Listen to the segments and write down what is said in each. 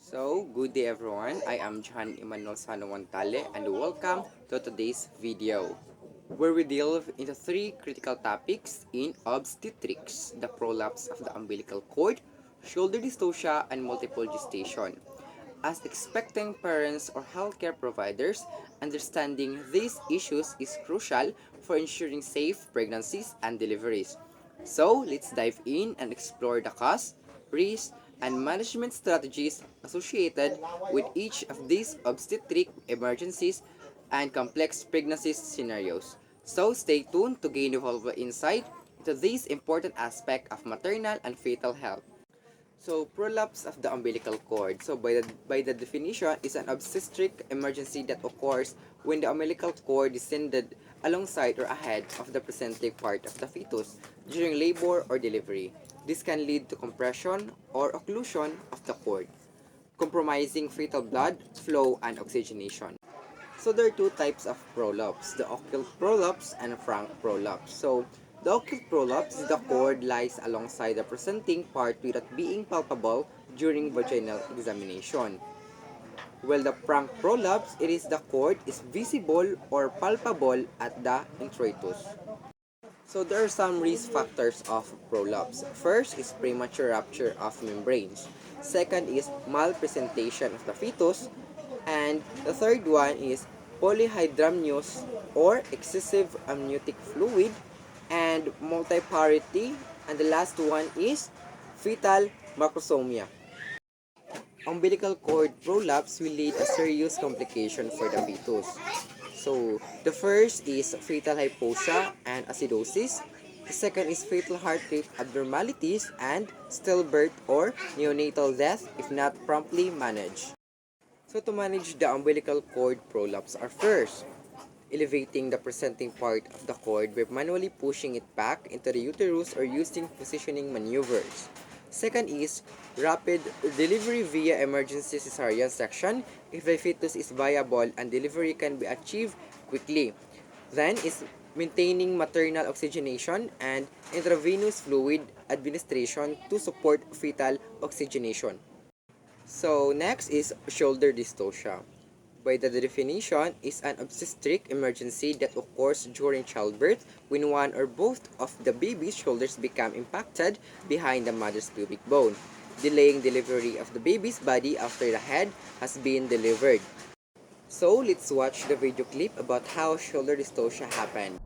Good day everyone. I am John Emmanuel Sanawantale and welcome to today's video, where we delve into three critical topics in obstetrics: the prolapse of the umbilical cord, shoulder dystocia, and multiple gestation. As expecting parents or healthcare providers, understanding these issues is crucial for ensuring safe pregnancies and deliveries. So, let's dive in and explore the cause, risks, and management strategies associated with each of these obstetric emergencies and complex pregnancy scenarios. So, stay tuned to gain valuable insight into these important aspects of maternal and fetal health. Prolapse of the umbilical cord. By the definition, is an obstetric emergency that occurs when the umbilical cord descended alongside or ahead of the presenting part of the fetus during labor or delivery. This can lead to compression or occlusion of the cord, compromising fetal blood flow and oxygenation. So there are two types of prolapse, the occult prolapse and frank prolapse. The occult prolapse is the cord lies alongside the presenting part without being palpable during vaginal examination. While the frank prolapse, it is the cord is visible or palpable at the introitus. So there are some risk factors of prolapse. First is premature rupture of membranes. Second is malpresentation of the fetus. And the third one is polyhydramnios or excessive amniotic fluid and multiparity. And the last one is fetal macrosomia. Umbilical cord prolapse will lead a serious complication for the fetus. The first is fetal hypoxia and acidosis. The second is fetal heart rate abnormalities and stillbirth or neonatal death if not promptly managed. To manage the umbilical cord prolapse are first, elevating the presenting part of the cord by manually pushing it back into the uterus or using positioning maneuvers. Second is rapid delivery via emergency cesarean section if the fetus is viable and delivery can be achieved quickly. Then is maintaining maternal oxygenation and intravenous fluid administration to support fetal oxygenation. Next is shoulder dystocia. By the definition, is an obstetric emergency that occurs during childbirth when one or both of the baby's shoulders become impacted behind the mother's pubic bone, delaying delivery of the baby's body after the head has been delivered. Let's watch the video clip about how shoulder dystocia happened.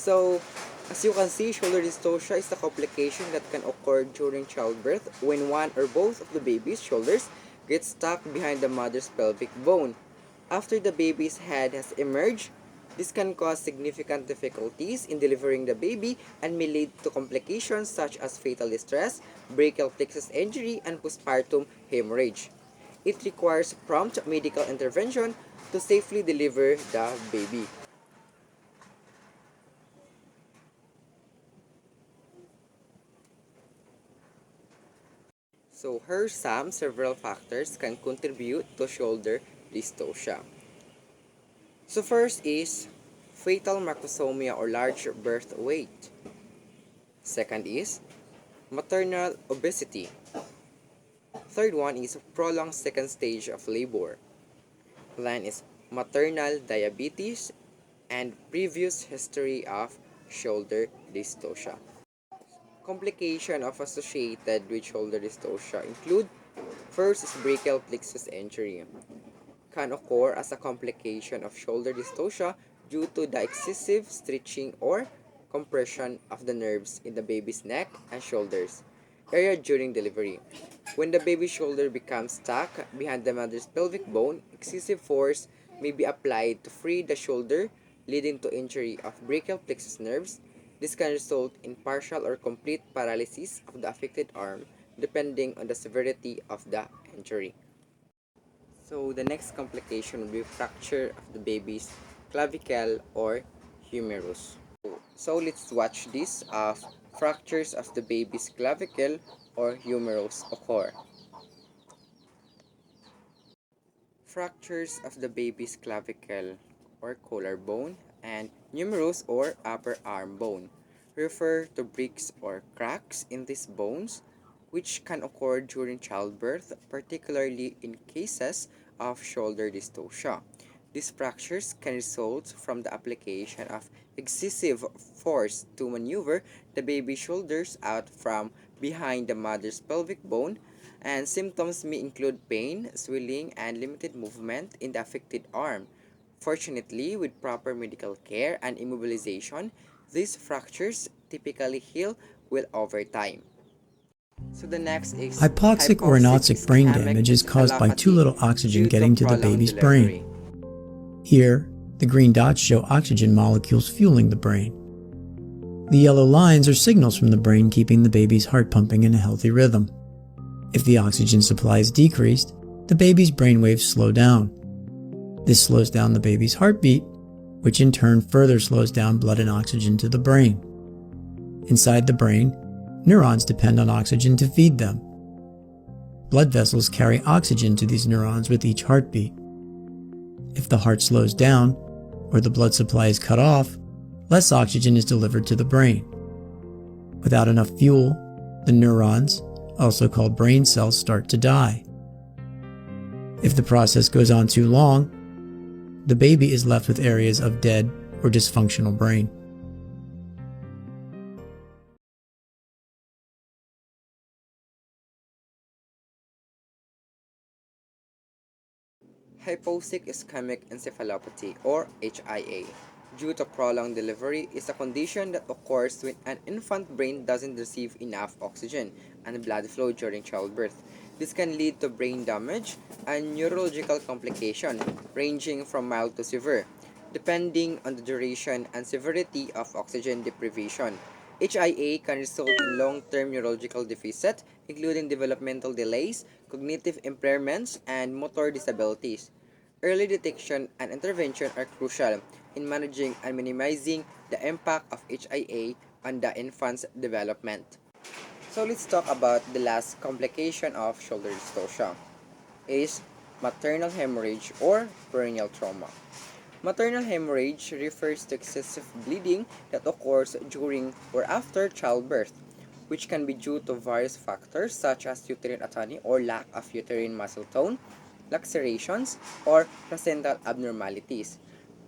So, as you can see, shoulder dystocia is a complication that can occur during childbirth when one or both of the baby's shoulders get stuck behind the mother's pelvic bone. After the baby's head has emerged, this can cause significant difficulties in delivering the baby and may lead to complications such as fetal distress, brachial plexus injury, and postpartum hemorrhage. It requires prompt medical intervention to safely deliver the baby. Here some several factors can contribute to shoulder dystocia. First is fetal macrosomia or large birth weight. Second is maternal obesity. Third one is prolonged second stage of labor. Then is maternal diabetes and previous history of shoulder dystocia. Complications of associated with shoulder dystocia include first is brachial plexus injury. Can occur as a complication of shoulder dystocia due to the excessive stretching or compression of the nerves in the baby's neck and shoulders area during delivery. When the baby's shoulder becomes stuck behind the mother's pelvic bone, excessive force may be applied to free the shoulder, leading to injury of brachial plexus nerves. This can result in partial or complete paralysis of the affected arm, depending on the severity of the injury. The next complication will be fracture of the baby's clavicle or humerus. Let's watch this of fractures of the baby's clavicle or humerus occur. Fractures of the baby's clavicle or collarbone, and numerous or upper arm bone refer to breaks or cracks in these bones, which can occur during childbirth, particularly in cases of shoulder dystocia. These fractures can result from the application of excessive force to maneuver the baby's shoulders out from behind the mother's pelvic bone, and symptoms may include pain, swelling, and limited movement in the affected arm. Fortunately, with proper medical care and immobilization, these fractures typically heal well over time. So the next is Hypoxic or hypoxic anoxic brain ischemic damage is caused by too encephalopathy little oxygen due to getting to the prolonged baby's delivery. brain. Here, the green dots show oxygen molecules fueling the brain. The yellow lines are signals from the brain keeping the baby's heart pumping in a healthy rhythm. If the oxygen supply is decreased, the baby's brain waves slow down. This slows down the baby's heartbeat, which in turn further slows down blood and oxygen to the brain. Inside the brain, neurons depend on oxygen to feed them. Blood vessels carry oxygen to these neurons with each heartbeat. If the heart slows down, or the blood supply is cut off, less oxygen is delivered to the brain. Without enough fuel, the neurons, also called brain cells, start to die. If the process goes on too long, the baby is left with areas of dead or dysfunctional brain. Hypoxic ischemic encephalopathy, or HIA, due to prolonged delivery, is a condition that occurs when an infant brain doesn't receive enough oxygen and blood flow during childbirth. This can lead to brain damage and neurological complication ranging from mild to severe, depending on the duration and severity of oxygen deprivation. HIA can result in long-term neurological deficit, including developmental delays, cognitive impairments, and motor disabilities. Early detection and intervention are crucial in managing and minimizing the impact of HIA on the infant's development. So let's talk about the last complication of shoulder dystocia is maternal hemorrhage or perineal trauma. Maternal hemorrhage refers to excessive bleeding that occurs during or after childbirth, which can be due to various factors such as uterine atony or lack of uterine muscle tone, lacerations, or placental abnormalities.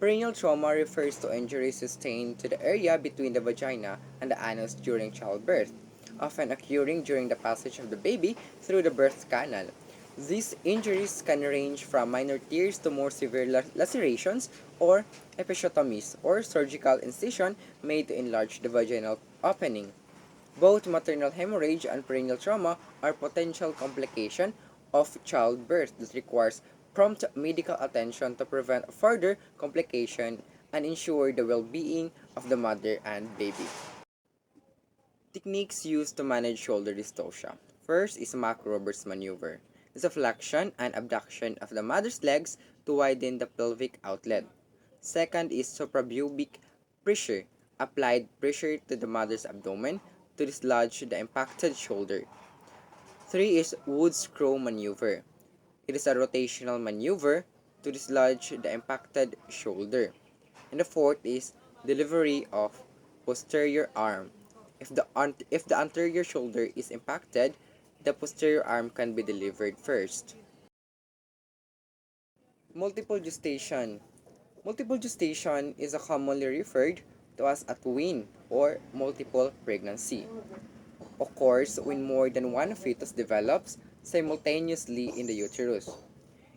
Perineal trauma refers to injuries sustained to the area between the vagina and the anus during childbirth, often occurring during the passage of the baby through the birth canal. These injuries can range from minor tears to more severe lacerations or episiotomies or surgical incision made to enlarge the vaginal opening. Both maternal hemorrhage and perineal trauma are potential complications of childbirth that requires prompt medical attention to prevent further complication and ensure the well-being of the mother and baby. Techniques used to manage shoulder dystocia. First is macro-reverse maneuver. It's a flexion and abduction of the mother's legs to widen the pelvic outlet. Second is suprapubic pressure. Applied pressure to the mother's abdomen to dislodge the impacted shoulder. Three is wood screw maneuver. It is a rotational maneuver to dislodge the impacted shoulder. And the fourth is delivery of posterior arm. If the anterior shoulder is impacted, the posterior arm can be delivered first. Multiple gestation. Multiple gestation is a commonly referred to as a twin or multiple pregnancy. Occurs when more than one fetus develops simultaneously in the uterus.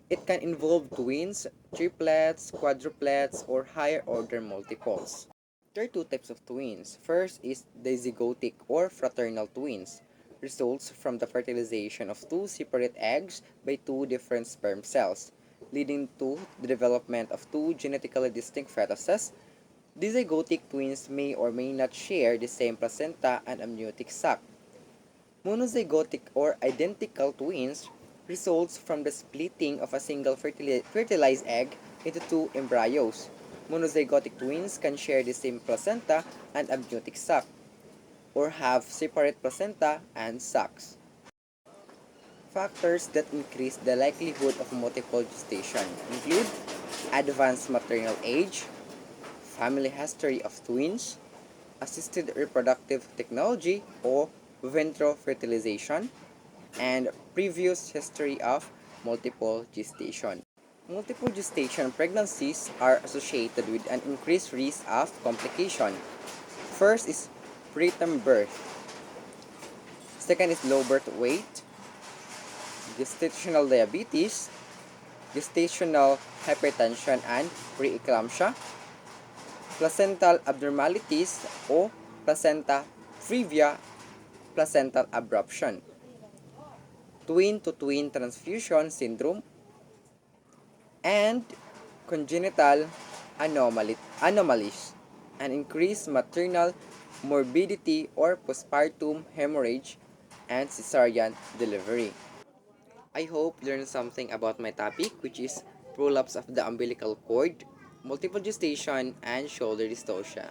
It can involve twins, triplets, quadruplets, or higher order multiples. There are two types of twins. First is dizygotic or fraternal twins. Results from the fertilization of two separate eggs by two different sperm cells, leading to the development of two genetically distinct fetuses. Dizygotic twins may or may not share the same placenta and amniotic sac. Monozygotic or identical twins results from the splitting of a single fertilized egg into two embryos. Monozygotic twins can share the same placenta and amniotic sac, or have separate placenta and sacs. Factors that increase the likelihood of multiple gestation include advanced maternal age, family history of twins, assisted reproductive technology or fertilization, and previous history of multiple gestation. Multiple gestation pregnancies are associated with an increased risk of complication. First is preterm birth. Second is low birth weight, gestational diabetes, gestational hypertension and preeclampsia, placental abnormalities o placenta previa placental abruption, twin-to-twin transfusion syndrome, and congenital anomalies, and increased maternal morbidity or postpartum hemorrhage and cesarean delivery. I hope you learned something about my topic, which is prolapse of the umbilical cord, multiple gestation, and shoulder dystocia.